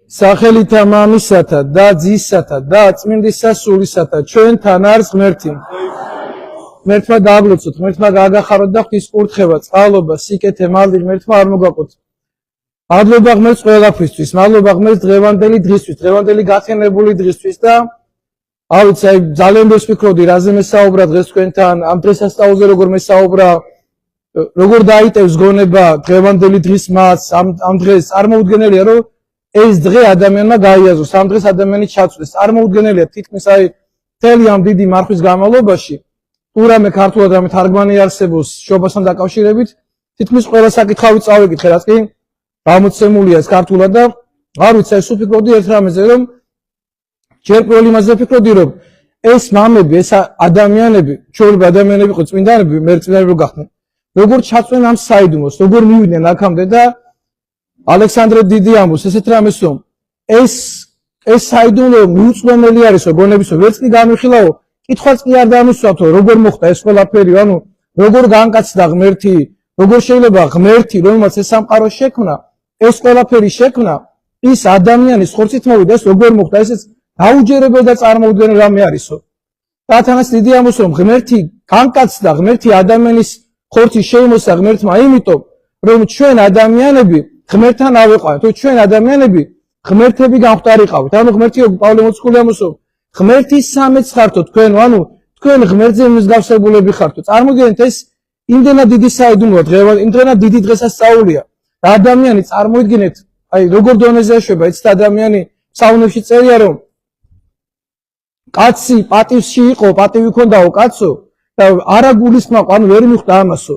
სახელითა მამისათა და ძისათა და წმინდისა სულისათა ჩვენთან არის ღმერთი. ღმერთმა გააძლოცოთ, ღმერთმა გააგახაროთ და ღვთის კურთხევა, წყალობა, სიკეთე, მალდი ღმერთმა არ მოგაყოთ. მადლობა ღმერთს ყველაფრისთვის, მადლობა ღმერთს დღევანდელი დღისთვის, დღევანდელი გახსენებული დღისთვის და ავიცი ძალიან ბევრს ვფიქრობდი რაზე მესაუბრა დღეს თქვენთან, ამ დღესასწაულზე როგორ მესაუბრა, როგორ დაიტევს გონება დღევანდელი დღის მას, ამ დღეს წარმოუდგენელია რომ ეს დღე ადამიანმა გაიაზროს, ამ დღეს ადამიანი ჩაწვდეს, წარმოუდგენელია თითქმის მთელი ამ დიდი მარხვის განმავლობაში თუ რამე ქართულად რამე თარგმანი არსებობს შობასთან დაკავშირებით, თითქმის ყველა საკითხავი წავეკითხე, რაც კი გამოცემულია ეს ქართულად და არ ვიცი, ეს ვფიქრობდი ერთ რამეზე, რომ ჯერ პირველ იმაზე ვფიქრობდი, რომ ეს მამები, ეს ადამიანები, ჩვეულებრივი ადამიანები იყო წმინდანები, მერწმინდანები რო გახდნენ, როგორ ჩაწვენ ამ საიდუმლოს, როგორ მივიდნენ აქამდე და ალექსანდრე დიდი ამბობს ესეთ რამეს, რომ ეს საიდუმლო მიუწვდომელი არისო, გონებისო, ვერც კი გამიხილაო, კითხვაც კი არ დამისვათო, როგორ მოხდა ეს ყველაფერი, ანუ როგორ გაანკაცდა ღმერთი, როგორ შეიძლება ღმერთი, რომელმაც ეს სამყარო შექმნა, ეს ყველაფერი შექმნა, ის ადამიანის ხორცით მოვიდა, ეს როგორ მოხდა, ესეც დაუჯერებელი და წარმოუდგენელი რამე არისო. რათანაც დიდი ამბობს, რომ ღმერთი გაანკაცდა, ღმერთი ადამიანის ხორცი შეიმოსა ღმერთმა, იმიტომ რომ ჩვენ ადამიანები ღმერთთან ავიყვანეთ, თუ ჩვენ ადამიანები ღმერთები გამختارიყავით, ანუ ღმერთი პავლე მოციქული ამბობს, ღმერთის სამეც ხართო თქვენ, ანუ თქვენ ღმერთზე მსგავსებულები ხართო. წარმოგიდგენთ ეს იმდენად დიდი საიდუმლოა დღევანდელი, იმდენად დიდი დღესასწაულია. და ადამიანი წარმოიდგინეთ, როგორ დონეზე ეშვება, იცით ადამიანი საუნებში წერია, რომ კაცი პატივში იყო, პატივი ჰქონდაო კაცო და არა გულისხმაყო, ანუ ვერ მიხვდა ამასო.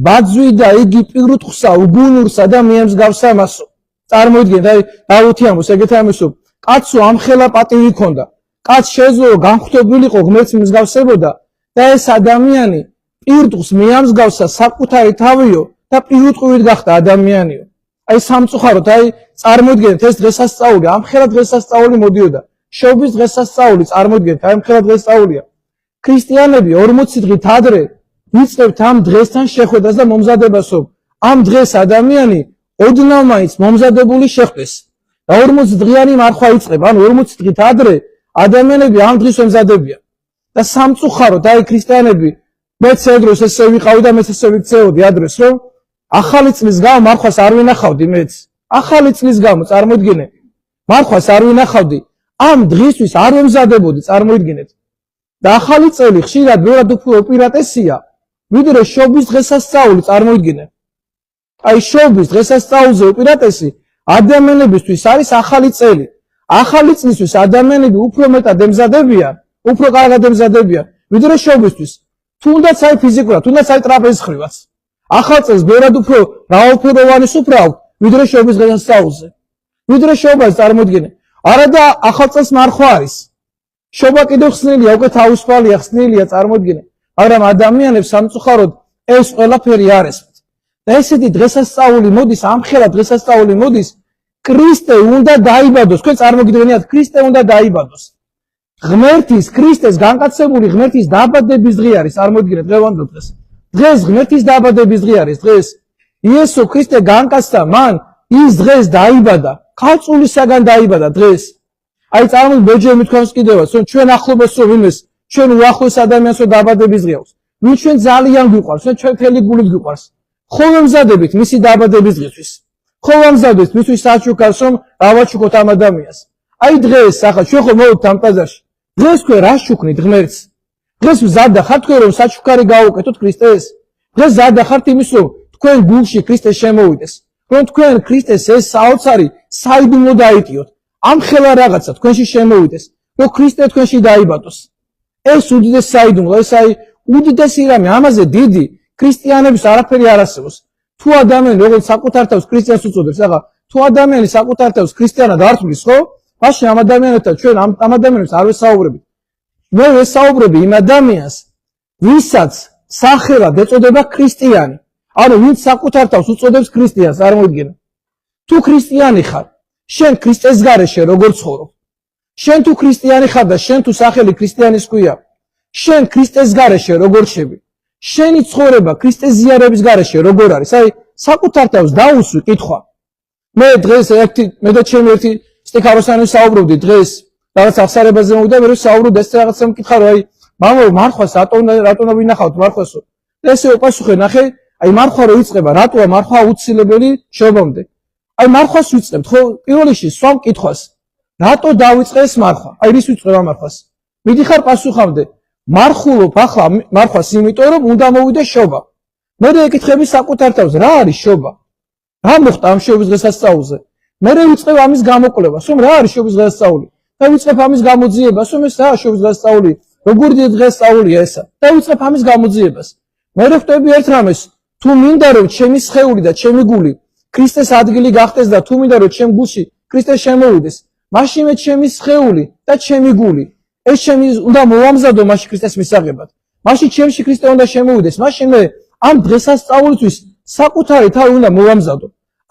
ბაძვი და იგი პირუტყვსა, უგუნურსა და მიემსგავსა მასო. წარმოიდგინეთ, დავითი ამბობს, ეგეთ ამბობს, კაცო ამხელა პატივი ჰქონდა. კაც შეეძლო განხტობილიყო ღმერთს მსგავსებოდა და ეს ადამიანი პირუტყვს მიემსგავსა საკუთარი თავიო და პირუტყვით გახდა ადამიანიო. სამწუხაროდ, წარმოიდგინეთ ეს დღესასწაული, ამხელა დღესასწაული მოდიოდა. შობის დღესასწაული, წარმოიდგინეთ, ამხელა დღესასწაულია. ქრისტიანები 40 დღით ადრე ვიწყებთ ამ დღესთან შეხვედრას და მომზადებასო. ამ დღეს ადამიანი ოდნავ მაინც მომზადებული შეხვდეს. და 40 დღიანი მარხვა იწყება, ანუ 40 დღით ადრე ადამიანები ამ დღეს ემზადებიან. და სამწუხაროდ, ქრისტიანები მეც ეს ესე ვიყავი და მეც ესე ვიქცეოდი ადრეს, რომ ახალი წლის გამო მარხვას არ ვინახავდი მეც. ახალი წლის გამო წარმოიდგინეთ, მარხვას არ ვინახავდი. ამ დღისთვის არ ემზადებოდი, წარმოიდგინეთ. და ახალი წელი ხშირად ბევრად უფრო უპირატესია, ვიდრე შობის დღესასწაული, წარმოიდგინეთ. შობის დღესასწაულზე უპირატესი ადამიანებისთვის არის ახალი წელი. ახალი წლისთვის ადამიანები უფრო მეტად ემზადებიან, უფრო კარგად ემზადებიან, ვიდრე შობისთვის. თუნდაც ფიზიკურად, თუნდაც ტრაპეზის ხრივაც. ახალ წელს ბევრად უფრო მრავალფეროვანი სუფრა აქვს, ვიდრე შობის დღესასწაულზე. ვიდრე შობას წარმოიდგინეთ. არა და ახალ წელს მარხვა არის. შობა კიდევ ხსნილია, უკვე თავისუფალია, ხსნილია, წარმოიდგინეთ. მაგრამ ადამიანებს სამწუხაროდ ეს ყველაფერი არ ესმით. და ესეთი დღესასწაული მოდის, ამხელა დღესასწაული მოდის, ქრისტე უნდა დაიბადოს. თქვენ წარმოგიდგენიათ, ქრისტე უნდა დაიბადოს. ღმერთის, ქრისტეს განკაცებული ღმერთის დაბადების დღე არის, წარმოიდგინეთ დღევანდელ დღეს. დღეს ღმერთის დაბადების დღე არის, დღეს იესო ქრისტე განკაცდა, მან ის დღეს დაიბადა, ქალწულისაგან დაიბადა დღეს. წარმოგიდგენთ, ბოჯე მithქვამს კიდევაც, რომ ჩვენ ახლობელს ვინმეს, ჩვენ უახლოეს ადამიანს დაბადების დღე აქვს. ვინ ჩვენ ძალიან გვიყვარს, ჩვენ მთელი გულით გვიყვარს. ხომ ემზადებით მისი დაბადების დღისთვის. ხომ ემზადებით მისთვის საჩუქარს, რომ დავაჩუქოთ ამ ადამიანს. დღეს ახლა ჩვენ ხომ მოვიდთ ამ ტაძარში. დღეს თქვენ რა შუქნით ღმერთს? დღეს მზადდა ხართ თქვენ რომ საჩუქარი გაუკეთოთ ქრისტეს? დღეს მზადდა ხართ იმის რომ თქვენ გულში ქრისტე შემოვიდეს, რომ თქვენ ქრისტეს ეს საოცარი საიდუმლო დაიტიოთ. ამხელა რაღაცა თქვენში შემოვიდეს, რომ ქრისტე თქვენში დაიბადოს. ეს უდიდესი საიდუმლო, ეს უდიდესი რამე, ამაზე დიდი ქრისტიანების არაფერი არ არსებობს. თუ ადამიანი როგორც საკუთარ თავს ქრისტიანს უწოდებს, თუ ადამიანი საკუთარ თავს ქრისტიანად არ თვლის, ხო? მაშინ ამ ადამიანებთან ჩვენ ამ ადამიანებს არ ვესაუბრებით. მე ვესაუბრები იმ ადამიანს, ვისაც სახელად ეწოდება ქრისტიანი. ანუ ვინც საკუთარ თავს უწოდებს ქრისტიანს, წარმოიდგინე. თუ ქრისტიანი ხარ, შენ ქრისტეს გარეშე როგორ ცხოვრობ? შენ თუ ქრისტიანი ხარ და შენ თუ სახელი ქრისტიანის ქვია, შენ ქრისტეს გარეშე როგორ შევი? შენი ცხოვრება ქრისტეს ზიარების გარეშე როგორ არის? საკუთარ თავს დაუსვი კითხვა. მე დღეს მე და ჩემი ერთი სტიქაროსანი საუბრობდი დღეს რაღაც აღსარებაზე მოვიდა მე საუბრობდი ეს რაღაცა მკითხა რომ აი მამა მარხვას რატომ ვინახავთ მარხვასო ესე უპასუხე ნახე აი მარხვა რო იწყება რატოა მარხვა აუცილებელი შობამდე აი მარხვას ვიწყებთ ხო პირველ რიგში სვამ მკითხვას რატო დავიწყე ეს მარხვა აი რის ვიწყებ ამ მარხვას მიდიხარ პასუხამდე მარხულობ ახლა მარხვას იმიტომ რომ უნდა მოვიდე შობა მე ეკითხები საკუთარ თავს რა არის შობა რა მოხდა ამ შობის დღესასწაულზე მე ვიწყებ ამის გამოკვლევას რომ რა არის შობის დღესასწაული და ვიწყებ ამის გამოძიებას რომ ეს რა შობის დღესასწაული როგორი დღესასწაულია ესა და ვიწყებ ამის გამოძიებას მე ვხვდები ერთ რამეს თუ მინდა რომ ჩემი სხეული და ჩემი გული ქრისტეს ადგილი გახდეს და თუ მინდა რომ ჩემ გულში ქრისტე შემოვიდეს მაშინვე ჩემი სხეული და ჩემი გული ეს ჩემი უნდა მოვამზადო მაშინ ქრისტეს მისაღებად მაშინ ჩემში ქრისტე უნდა შემოვიდეს მაშინვე ამ დღესასწაულისთვის საკუთარი თავი უნდა მოვამზადო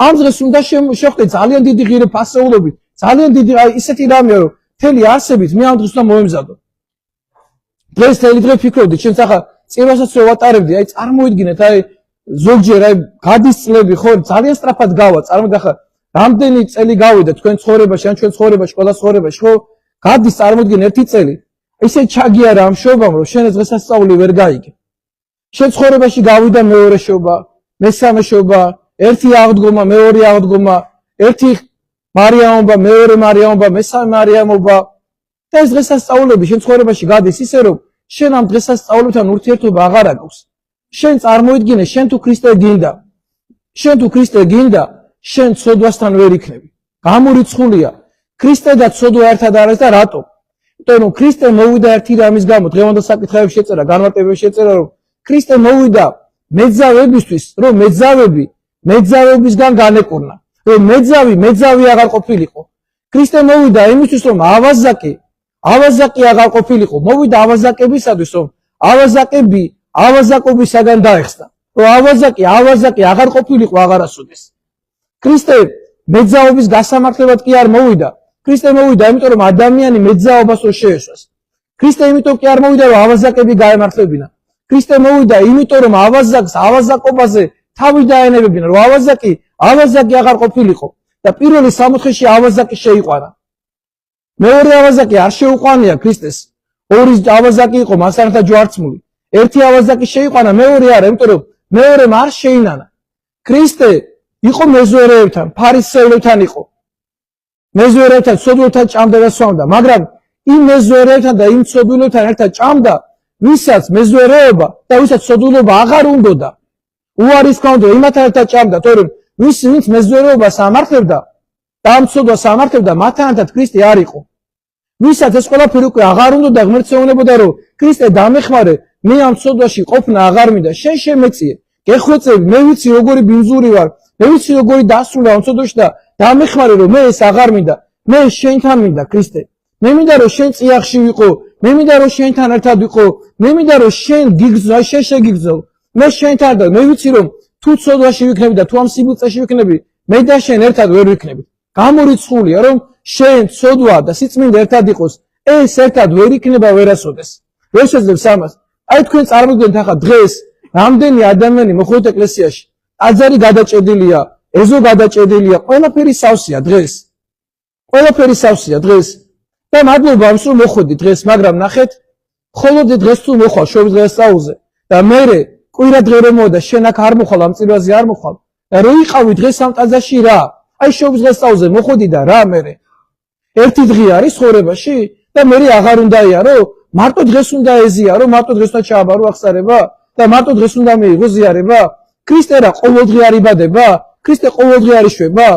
ამ დღეს უნდა შეხვდე ძალიან დიდი ღირე ფასეულობით ძალიან დიდი ისეთი რამეა რომ მთელი არსებით მე ამ დღეს უნდა მოვემზადო დღეს თელი დღე ფიქრობდი ჩემს ახლა წირვასაც ვატარებდი აი წარმოიდგინეთ აი ზოგჯერ აი გადის წლები ხო ძალიან სწრაფად გავა წარმოიდგინეთ ახლა რამდენი წელი გავიდა თქვენ ცხოვრებაში ან ჩვენ ცხოვრებაში ყველა ცხოვრებაში ხო გადის წარმოიდგინე ერთი წელი ისე ჩაგიარა ამ შობამ რომ შენ დღესასწაული ვერ გაიგე შენ ცხოვრებაში გავიდა მეორე შობა მესამე შობა ერთი აღდგომა მეორე აღდგომა ერთი მარიამობა მეორე მარიამობა მესამე მარიამობა და ეს დღესასწაულები შენ ცხოვრებაში გადის ისე რომ შენ ამ დღესასწაულებთან ურთიერთობა აღარ აქვს შენ წარმოიდგინე შენ თუ ქრისტე გინდა შენ ცოდვასთან ვერ იქნები გამორიცხულია ქრისტე და ცოდვა ერთად არის და რატო იმიტომ რომ ქრისტე მოვიდა ერთი რამის გამო დღევანდელ საკითხებში შეწერა განმარტებებში შეწერა რომ ქრისტე მოვიდა მეძავებისთვის რომ მეძავები მეძავებისგან განეკურნა რომ მეძავი აღარ ყოფილიყო ქრისტე მოვიდა იმისთვის რომ ავაზაკი აღარ ყოფილიყო მოვიდა ავაზაკებისათვის რომ ავაზაკები ავაზაკობისაგან დაეხსნა რომ ავაზაკი აღარ ყოფილიყო აღარასოდეს ქრისტე მეძაობის გასამართლებლად კი არ მოვიდა ქრისტე მოვიდა იმიტომ რომ ადამიანი მეძაობას რო შეეშვას ქრისტე იმიტომ კი არ მოვიდა რომ ავაზაკები გაემართლებინა ქრისტე მოვიდა იმიტომ რომ ავაზაკობაზე თავი დაენებებინა რომ ავაზაკი აღარ ყოფილიყო და პირველი სამოთხეში ავაზაკი შეიყვანა მეორე ავაზაკი არ შეუყვანია ქრისტეს ორი ავაზაკი იყო მასთან ერთად ჯვარცმული ერთი ავაზაკი შეიყვანა მეორე არა იმიტომ რომ მეორემ არ შეინანა ქრისტე იყო მეზვერეებთან ფარისეულებთან იყო მეზვერეებთან ცოდვილებთან ჭამდა და სვამდა მაგრამ იმ მეზვერეებთან და იმ ცოდვილებთან ერთად ჭამდა ვისაც მეზვერეობა და ვისაც ცოდვილობა აღარ უნდოდა უარის ქონდა იმათთან ერთად ჭამდა თორემ ვინც მეზვერეობას ამართებდა და ამ ცოდვას ამართებდა მათთან ერთად ქრისტე არ იყო ვისაც ეს ყველაფერი უკვე აღარ უნდოდა ღმერთსეუნებოდა რომ ქრისტე დამეხმარე მე ამ ცოდვაში ყოფნა აღარ მინდა შენ შემეწიე გეხვეწები მე ვიცი როგორი ბინძური ვარ მე ვიცი როგორი დასრულა ამ ცოდვაში და დამეხმარე რომ მე ეს აღარ მინდა მე შენთან მინდა ქრისტე მე მინდა რომ შენ წიაღში ვიყო მე მინდა რომ შენთან ერთად ვიყო მე მინდა რომ შენ გიგზო შენ შეგიგზო მე შენთან და მე ვიცი რომ თუ ცოდვაში ვიქნები და თუ ამ სიბუწეში ვიქნები მე და შენ ერთად ვერ ვიქნებით გამორიცხულია რომ შენ ცოდვა და სიწმინდე ერთად იყოს ეს ერთად ვერ იქნება ვერასოდეს ვერ შეძლებს ამას აი თქვენ წარმოგიდგენთ ახლა დღეს რამდენი ადამიანი მოხვედით ეკლესიაში ტაძარი გადაჭედილია ეზო გადაჭედილია ყველაფერი სავსეა დღეს და მადლობა ამის რომ მოხვედით დღეს მაგრამ ნახეთ ხოლოდ დღეს თუ მოხვალ შობის დღესასწაულზე და მე კვირა დღე რომ მოვიდა შენ აქ არ მოხვალ ამ წირვაზე არ მოხვალ და რო იყავი დღეს ამ ტაძარში რა აი შობის დღესასწაულზე მოხვედი და რა მე ერთი დღე არის ცხოვრებაში და მე აღარ უნდა იარო მარტო დღეს უნდა ეზიარო მარტო დღეს უნდა ჩააბარო აღსარება და მარტო დღეს უნდა მიიღო ზიარება ქრისტე რა ყოველდღე არ იბადება ქრისტე ყოველდღე არ იშვება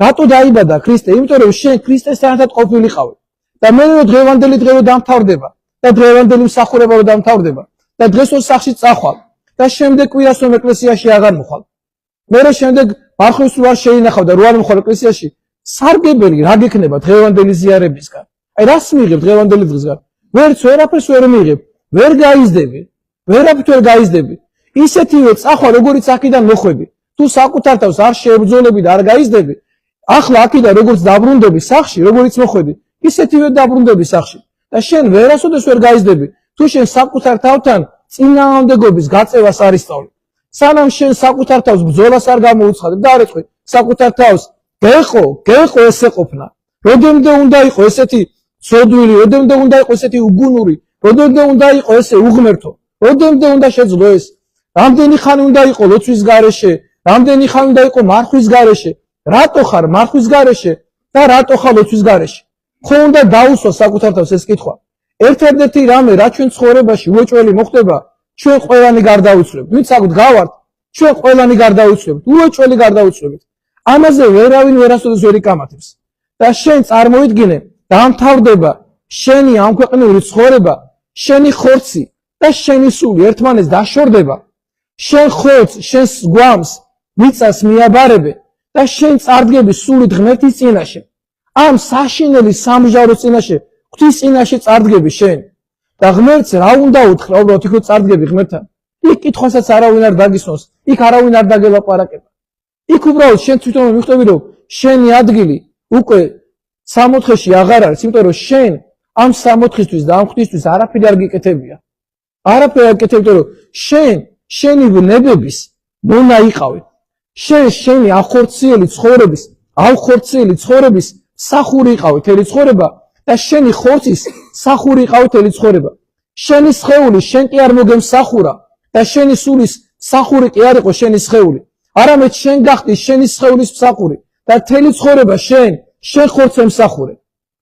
რატო დაიბადა ქრისტე იმიტომ რომ შენ ქრისტესთან ერთად ყოფილიყავი და მე დღევანდელი დღე დამთავრდება და დღევანდელი მსახურება დამთავრდება და დღეს ოსახში წახვალ და შემდეგ კვირას რომ ეკლესიაში აღარ მოხვალ მე შემდეგ მარხვის რუარ შეინახავ და რუარ მოხვალ ეკლესიაში სარგებელი რა გექნება დღევანდელი ზიარებისგან აი რას მიიღებ დღევანდელი დღისგან ვერაფერს ვერ მიიღებ ვერ გაიზდები ისეთივე წახვა როგორიც აქედან მოხვედი თუ საკუთარ თავს არ შეებრძოლები და არ გაიზდები ახლა აქედან როგორც დაბრუნდები სახში როგორიც მოხვედი ისეთივე დაბრუნდები სახში და შენ ვერასოდეს ვერ გაიზდები თუ შენ საკუთარ თავთან წინააღმდეგობის გაწევას არ ისწავლი სანამ შენ საკუთარ თავს ბრძოლას არ გამოუცხადებ და არ ეწყვი საკუთარ თავს გეყო ესე ყოფნა Rodemde უნდა იყო ესეთი ცოდვილი, rodemde უნდა იყო ესეთი უგუნური, rodemde უნდა იყო ესე უღმერთო, rodemde უნდა შეძლო ეს. Რამდენი ხანი უნდა იყო ლოცვის გარეშე, რამდენი ხანი უნდა იყო მარხვის გარეშე, რატო ხარ მარხვის გარეშე და რატო ხარ ლოცვის გარეშე? ხო უნდა დაუსვა საკუთარ თავს ეს კითხვა. Ერთ-ერთი რამე რა ჩვენ ცხოვრებაში უეჭველი მოხდება, ჩვენ ყველანი გარდაუცვლებთ. ვინც აქვთ გავართ, ჩვენ ყველანი გარდაუცვლებთ, უეჭველი გარდაუცვლებთ. ამაზე ვერავინ ვერასოდეს ვერ იკამათებს. და შენ წარმოიდგინე, დამთავრდება შენი ამ ქვეყნიური ცხოვრება, შენი ხორცი და შენი სული ერთმანეთს დაშორდება. შენ ხორცს, შენს გვამს, მიწას მიაბარებე და შენ წარდგები სულით ღმერთის წინაშე. ამ საშინელი სამჟავრო წინაშე, ღვთის წინაშე წარდგები შენ. და ღმერთს რა უნდა უთხრა, უბრალოდ იქ წარდგები ღმერთთან. იქ კითხვასაც არავინ არ დაგისვენს, იქ არავინ არ დაგელაპარაკება. იქ უბრალოდ შენ თვითონ მიხვდები, რომ შენი ადგილი უკვე სამოთხეში აღარ არის, იმიტომ რომ შენ ამ სამოთხისთვის და ამ ღვთისთვის არაფერი არ გიკეთებია. არაფერი არ გიკეთებ, იმიტომ რომ შენ შენი ვნებების მონა იყავი. შენ შენი ახორციელი ცხოვრების, ავხორციელი ცხოვრების სახური იყავი თელი ცხოვრება და შენი ხორცის სახური იყავი თელი ცხოვრება. შენი სხეული შენ კი არ მოგემსახურა და შენი სულის სახური კი არ იყო შენი სხეული. არამედ შენ გახდი შენი სხეულის მსახური და თელი ცხოვრება შენ ხორცს ემსახურე.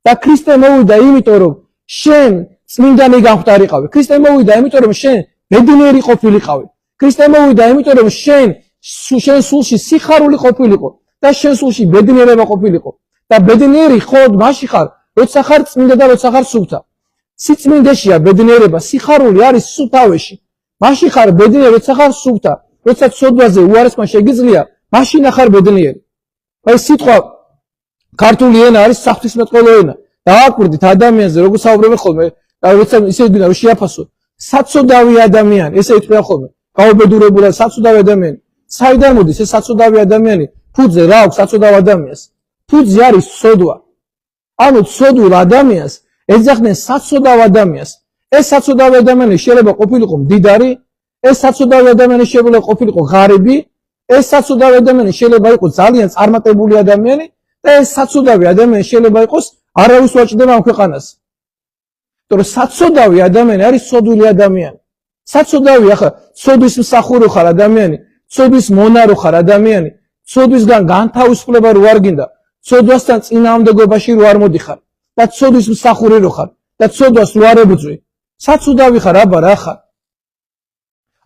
და ქრისტე მოვიდა იმიტომ რომ შენ წმინდანი გამختارიყავი. ქრისტე მოვიდა იმიტომ რომ შენ ბედნიერი ყოფილიყავი. ქრისტე მოვიდა იმიტომ რომ შენ სულში სიხარული ყოფილიყო და შენ სულში ბედნიერება ყოფილიყო. და ბედნიერი ხოდ მაშინ ხარ, როცა ხარ წმინდა და როცა ხარ სუფთა. სიწმინდეშია ბედნიერება, სიხარული არის სუფთავეში. მაშინ ხარ ბედნიერი, როცა ხარ სუფთა. როცა ცოდვაზე უარესმა შეგიძლია, მაშინ ხარ ბედნიერი. აი სიტყვა ქართული ენა არის საღვთისმეტყველო ენა. დააკვირდით ადამიანზე, როგორ საუბრობენ ხოლმე, და როცა ისე ვინა რომ შეაფასო, საცოდავი ადამიანი, ესე იტყვიან ხოლმე, გაუბედურებული საცოდავი ადამიანი. საიდან მოდის ეს საცოდავი ადამიანი? ფუძე რა აქვს საცოდავ ადამიანს? ფუძე არის სოდვა. ანუ სოდვილ ადამიანს ეძახდნენ საცოდავ ადამიანს. ეს საცოდავი ადამიანი შეიძლება ყოფილიყო მდიდარი, ეს საცოდავი ადამიანი შეიძლება ყოფილიყო ღარიბი, ეს საცოდავი ადამიანი შეიძლება იყოს ძალიან წარმატებული ადამიანი და ეს საცოდავი ადამიანი შეიძლება იყოს არავის ვაჭდება ამ ქვეყანას. იმიტომ რომ საცოდავი ადამიანი არის სოდვილი ადამიანი. საცოდავი ახლა ცოდვის მსახური ხარ ადამიანი, ცოდვის მონარო ხარ ადამიანი, ცოდვისგან განთავისუფლება რო არ გინდა, ცოდვასთან წინააღმდეგობაში რო არ მოდიხარ და ცოდვის მსახური რო ხარ და ცოდვას რო არ ებრძვი, საცოდავი ხარ აბა რა ხარ.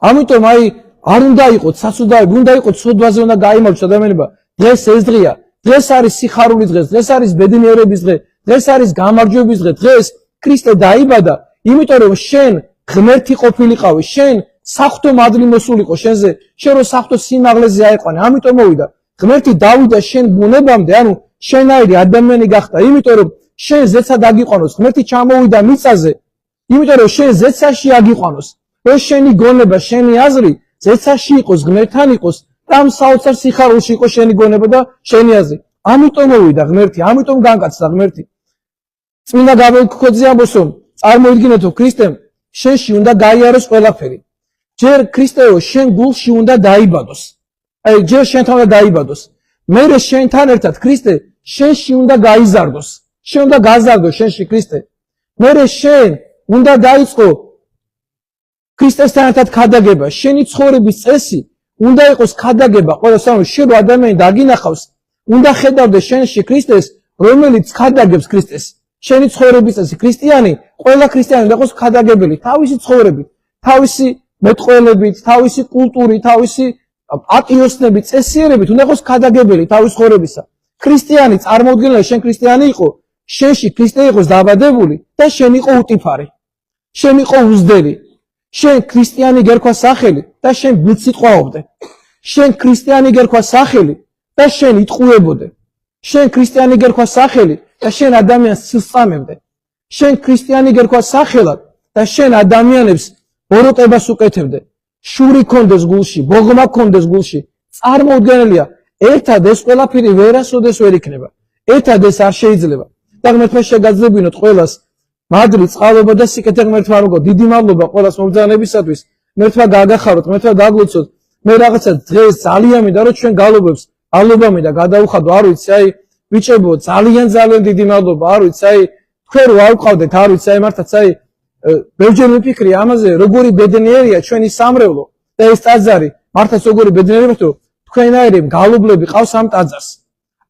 ამიტომ აი არ უნდა იყოთ საცოდავი, უნდა იყოთ ცოდვაზე უნდა გაიმარჯვოს ადამიანება. დღეს ეს დღეა, დღეს არის სიხარულის დღე, დღეს არის ბედნიერების დღე, დღეს არის გამარჯვების დღე, დღეს ქრისტე დაიბადა, იმიტომ რომ შენ ღმერთი ყოფილიყავი, შენ საღვთო მადლი მოსულიყო შენზე, შენ რო საღვთო სიმაღლეზე აიყვანე, ამიტომ მოვიდა. ღმერთი დავიდა შენ ბუნებამდე, ანუ შენაირი ადამიანი გახდა, იმიტომ რომ შენ ზეცა დაგიყვანოს, ღმერთი ჩამოვიდა მიწაზე, იმიტომ რომ შენ ზეცაში აგიყვანოს, რომ შენი გონება, შენი აზრი ზეცაში იყოს, ღმერთთან იყოს და ამ საოცარ სიხარულში იყოს შენი გონება და შენი აზრი. ამიტომ მოვიდა ღმერთი, ამიტომ განკაცდა ღმერთი. წმინდა გაბრიელ ქოძე ამბობს, რომ წარმოიდგინეთ, რომ ქრისტემ შენში უნდა გაიაროს ყველაფერი. ჯერ ქრისტეო შენ გულში უნდა დაიბადოს. აი ჯერ შენთან უნდა დაიბადოს. მერე შენთან ერთად ქრისტე შენში უნდა გაიზარდოს. შენ უნდა გაზარდოს შენში ქრისტე. მერე შენ უნდა დაიწყო ქრისტესთან ერთად ქადაგება. შენი ცხოვრების წესი უნდა იყოს ქადაგება. ყველა სამი შენ ადამიანი დაგინახავს, უნდა ხედავდეს შენში ქრისტეს, რომელიც ქადაგებს ქრისტეს. შენი ცხოვრების წესი ქრისტიანი, ყველა ქრისტიანი უნდა იყოს ქადაგებელი თავისი ცხოვრებით, თავისი მეტყველებით, თავისი კულტურით, თავისი პატიოსნებით, წესიერებით უნდა იყოს ქადაგებელი თავის ცხოვრებისა. ქრისტიანი წარმოუდგენელი შენ ქრისტიანი იყო, შენში ქრისტე იყოს დაბადებული და შენ იყო უტიფარი. შენ იყო უზდელი. შენ ქრისტიანი გერქვა სახელი და შენ მიციტყვაობდე. შენ ქრისტიანი გერქვა სახელი და შენ იტყუებოდე. შენ ქრისტიანი გერქვა სახელი და შენ ადამიანს სისწამებდე. შენ ქრისტიანი გერქვა სახელად და შენ ადამიანებს ბოროტებას უკეთებდე. შური კონდეს გულში, ბოღმა კონდეს გულში. წარმოუდგენელია, ერთად ეს ყველაფერი ვერასოდეს ვერ იქნება. ერთად ეს არ შეიძლება. და ღმერთმა შეგაძლებინოთ ყველას მადლი, წყალობა და სიკეთე ღმერთმა მოგო. დიდი მადლობა ყველას მობრძანებისათვის. ღმერთმა გააგახაროთ, ღმერთმა დაგლოცოთ. მე რაღაცა დღეს ძალიან მინდა რომ ჩვენ გალობებს, ალობამი და გადაუხადო, არ ვიცი, აი ბიჭებო, ძალიან დიდი მადლობა, არ ვიცი, აი თქვენ რო არ ვყავდეთ, არ ვიცი, აი მართლაც აი ბევრჯერ მიფიქრი ამაზე, როგორი ბედნიერია ჩვენი სამრევლო და ეს ტაძარი, მართლაც როგორი ბედნიერია, რომ თქვენაერი მგალობლები ყავს ამ ტაძარს.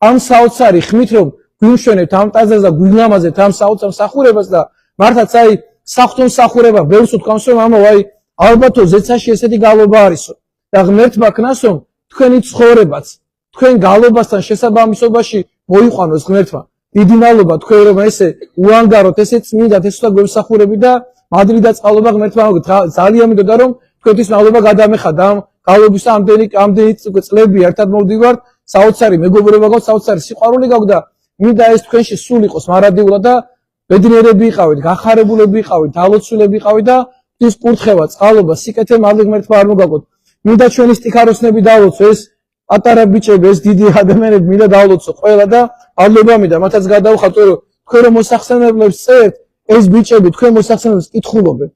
ამ საოცარი ხმით რომ გვიმშვენებთ ამ ტაძარს და გვილამაზებთ ამ საოცარ მსახურებას და მართლაც აი სახთომსახურება ბევრს უთქვამს რომ ამო აი ალბათო ზეცაში ესეთი გალობა არისო და ღმერთმა ქნას რომ თქვენი ცხოვრებაც თქვენ გალობასთან შესაბამისობაში მოიყვანოს ღმერთმა. დიდი მადლობა თქვენ რომ ესე უანგაროთ, ესე წმინდად ესოთა გვემსახურები და მადლი და წყალობა ღმერთმა ძალიან მინდოდა რომ თქვენთვის მადლობა გადამეხადა ამ გალობის ამდენი წლები ერთად მოვდივართ, საოცარი მეგობრობა გაქვს, საოცარი სიყვარული გაქვს და მინდა ეს თქვენში სულ იყოს მარადიულად და ბედნიერები იყავით, გახარებულები იყავით, დალოცულები იყავით და ის კურთხევა, წყალობა, სიკეთე მადლი ღმერთმა არ მოგაგოთ. მინდა ჩვენი სტიქაროსნები დავლოცო, ეს პატარა ბიჭები, ეს დიდი ადამიანები მინდა დავლოცო ყველა და მადლობა მინდა მათაც გადავხატო რომ თქვენ რომ მოსახსენებლებს წერთ, ეს ბიჭები თქვენ მოსახსენებლებს კითხულობენ.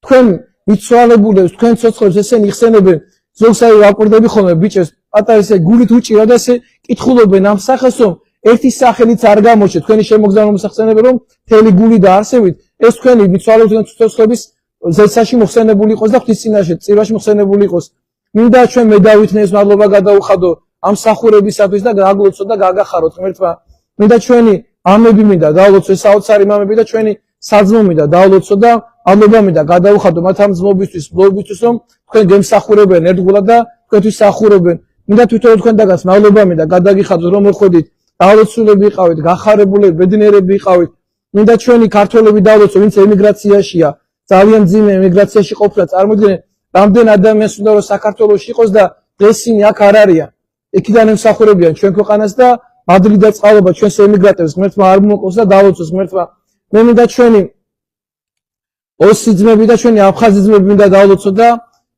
თქვენ მიცვალებულებს, თქვენ ცოცხლებს ესენი იხსენებენ. ზოგს აი ვაკვირდები ხოლმე ბიჭებს, პატარა ესე გულით უჭირა და ესე კითხულობენ ამ სახელს რომ ერთი სახელიც არ გამოჩნდა თქვენი შემოგზავნილ მოსახსენებელი რომ მთელი გული და არსებით ეს თქვენი მიცვალებულთა ცოცხლების ზეცაში მოხსენებული იყოს და ღვთისწინაშე წირვაში მოხსენებული იყოს. მინდა ჩვენ მე დავითნეს მადლობა გადაუხადო ამ მსახურებისათვის და გაგლოცო და გაგახაროთ ღმერთმა. მინდა ჩვენი მამები მინდა დავლოცო, ეს საოცარი მამები და ჩვენი საძმო მინდა დავლოცო და მადლობა მინდა გადაუხადო მათ ამ ძმობისთვის, ბლოგისთვის რომ თქვენ გემსახურებენ ერთგულად და თქვენთვის სახურებენ. მინდა თვითონ თქვენთაგაც მადლობა მინდა გადაგიხადოთ რომ მოხვედით, დავლოცულები იყავით, გახარებულები, ბედნიერები იყავით. მინდა ჩვენი ქართველები დავლოცო, ვინც ემიგრაციაშია, ძალიან ძიმე ემიგრაციაში ყოფნა, წარმოიდგინეთ რამდენ ადამიანს უნდა რომ საქართველოში იყოს და დღესინი აქ არ არიან. იქიდან ემსახურებიან ჩვენ ქვეყანას და მადლი და წყალობა ჩვენს ემიგრანტებს ღმერთმა არ მოკლოს და დავლოცოს ღმერთმა. მე მინდა ჩვენი ოსი ძმები და ჩვენი აფხაზი ძმები მინდა დავლოცო და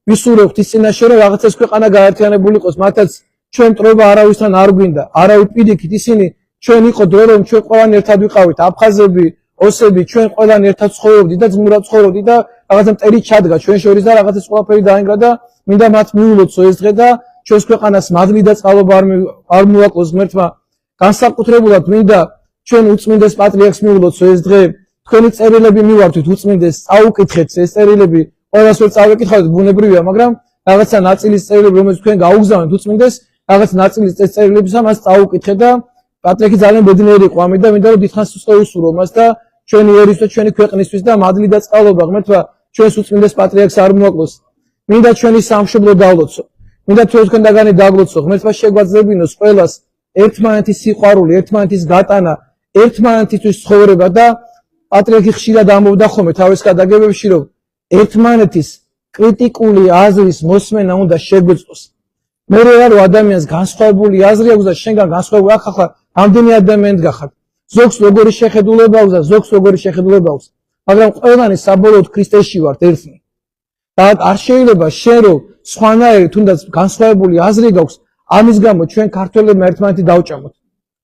ვისურვებთ ის წინაშე რომ რაღაცას ქვეყანა გაერთიანებული იყოს, მათაც ჩვენ მტრობა არავისთან არ გვინდა, არავის პირიქით ისინი ჩვენ იყო დრო რომ ჩვენ ყველანი ერთად ვიყავით, აფხაზები, ოსები, ჩვენ ყველანი ერთად ცხოვრობდით და ძმურად ცხოვრობდით და რაღაცა მტერი ჩადგა ჩვენ შორის და რაღაცას ყველაფერი დაინგრა და მინდა მათ მიულოცო ეს დღე და ჩვენს ქვეყანას მადლი და წყალობა არ მოვაკლოს ღმერთმა. განსაკუთრებულად მინდა ჩვენ უწმინდეს პატრიარქს მიულოცო ეს დღე. თქვენი წერილები მივართვით უწმინდეს, წაუკითხეთ ეს წერილები, ყველას ვერ წავეკითხავთ, ბუნებრივია, მაგრამ რაღაცა ნაწილის წერილები რომელიც თქვენ გაუგზავნეთ უწმინდეს, რაღაც ნაწილის წერილებისა მას წაუკითხეთ და პატრიარქი ძალიან ბედნიერი იყო ამით და მინდა რომ დიდხანს უსწრებო მას და ჩვენი ერის და ჩვენი ქვეყნისთვის და მადლი და წყალობა ღმერთმა ჩვენს უწმინდეს პატრიარქს არ მოაკლოს. მინდა ჩვენი სამშობლო დავლოცო. მინდა თქვენთაგანი დაგლოცო, ღმერთმა შეგვაძლებინოს ყველას ერთმანეთის სიყვარული, ერთმანეთის გატანა, ერთმანეთისთვის ცხოვრება და პატრიარქი ხშირად ამბობდა ხოლმე თავის გადაგებებში რომ ერთმანეთის კრიტიკული აზრის მოსმენა უნდა შეგვეწყოს. მე რა ადამიანს განსხვავებული აზრი აქვს და შენგან განსხვავებული აქ ახლა ამდენი ადამიანი გახარ. ზოგს როგორი შეხედულება აქვს და ზოგს როგორი შეხედულება აქვს, მაგრამ ყველანი საბოლოოდ ქრისტეში ვართ ერთნი. და არ შეიძლება შენ რომ სხვანაირი თუნდაც განსხვავებული აზრი გაქვს, ამის გამო ჩვენ ქართველებმა ერთმანეთი დავჭამოთ.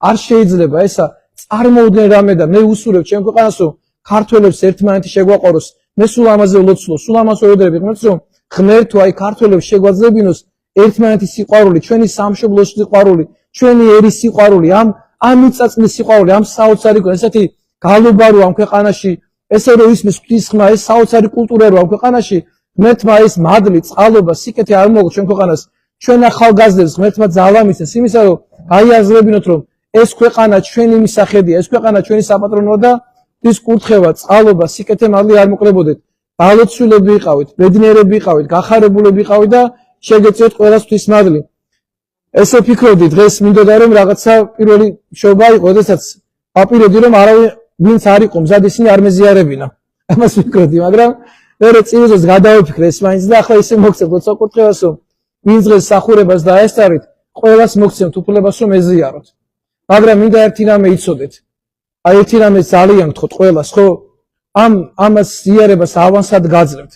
არ შეიძლება ესა წარმოუდგენ რამე და მე უსურვებ ჩვენ ქვეყანას რომ ქართველებს ერთმანეთი შეგვაყაროს. მე სულ ამაზე ვლოცულობ, სულ ამას ვეუბნები ღმერთს რომ ღმერთო აი ქართველებს შეგვაძლებინოს ერთმანეთის სიყვარული, ჩვენი სამშობლოს სიყვარული, ჩვენი ერის სიყვარული, ამ მიწაწმის სიყვარული, ამ საოცარი ესეთი გალობა რო ამ ქვეყანაში, ესე რომ ისმის ღვთისხმა, ეს საოცარი კულტურა რო ამ ქვეყანაში, ღმერთმა ეს მადლი, წყალობა, სიკეთე არ მოგო ჩვენ ქვეყანას, ჩვენ ახალგაზრდებს ღმერთმა ძალა მისცეს იმისა რომ გაიაზრებინოთ რომ ეს ქვეყანა ჩვენი მისახედია, ეს ქვეყანა ჩვენი საპატრონოა და ის კურთხევა, წყალობა, სიკეთე მადლი არ მოკლებოდეთ. დალოცულები იყავით, ბედნიერები იყავით, გახარებულები იყავით და შეგეწიოთ ყველას ღვთის მადლი. ესე ფიქრობდი დღეს მინდოდა რომ რაღაცა პირველი შობა იყო, როდესაც ვაპირებდი რომ არავინ ვინც არ იყო მზად ისინი არ მეზიარებინა. ამას ვფიქრობდი, მაგრამ მერე წინასწარ გადავიფიქრე ეს მაინც და ახლა ისე მოგცემ როცა კურთხევას რომ ვინც დღეს სახურებას დაესწარით, ყველას მოგცემთ უფლებას რომ ეზიაროთ. მაგრამ მინდა ერთი რამე იცოდეთ. აი ერთი რამე ძალიან გთხოვთ ყველას, ხო? ამას ზიარებას ავანსად გაძლევთ.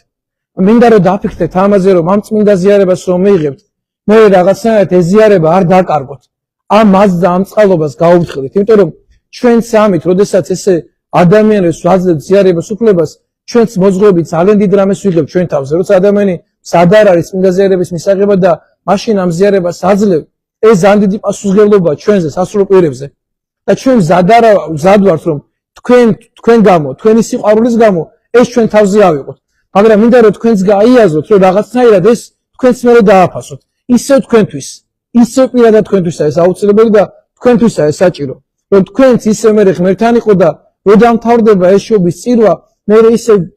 მინდა რომ დაფიქრდეთ ამაზე რომ ამ წმინდა ზიარებას რომ მიიღებთ, მე რაღაცნაირად ეს ზიარება არ დაკარგოთ. ამ მაზს და ამ წყალობას გაუფრთხილდით, იმიტომ რომ ჩვენ სამით, როდესაც ესე ადამიანებს ვაძლევთ ზიარებას უფლებას, ჩვენც მოძღვებით ძალიან დიდ რამეს ვიღებთ ჩვენ თავზე. როცა ადამიანი სად არ არის წმინდა ზიარების მისაღებად და მაშინ ამ ზიარებას აძლევ, ეს ძალიან დიდი პასუხისმგებლობაა ჩვენზე, სასულიერო პირებზე. და ჩვენ მზად ვართ რომ თქვენ გამო, თქვენი სიყვარულის გამო ეს ჩვენ თავზე ავიღოთ. მაგრამ მინდა რომ თქვენც გაიაზროთ, რომ რაღაცნაირად ეს თქვენც მერე დააფასოთ. ისევ თქვენთვის, ისევ პირადად თქვენთვისაა ეს აუცილებელი და თქვენთვისაა ეს საჭირო. რომ თქვენც ისევ მერე ღმერთთან იყო და რო დამთავრდება ეს შობის წირვა, მერე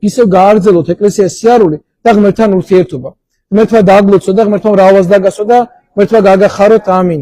ისევ გააგრძელოთ ეკლესიას სიარული და ღმერთთან ურთიერთობა. ღმერთმა დააგლოცო და ღმერთმა მრავალს დაგასო და ღმერთმა გაგახაროთ. ამინ.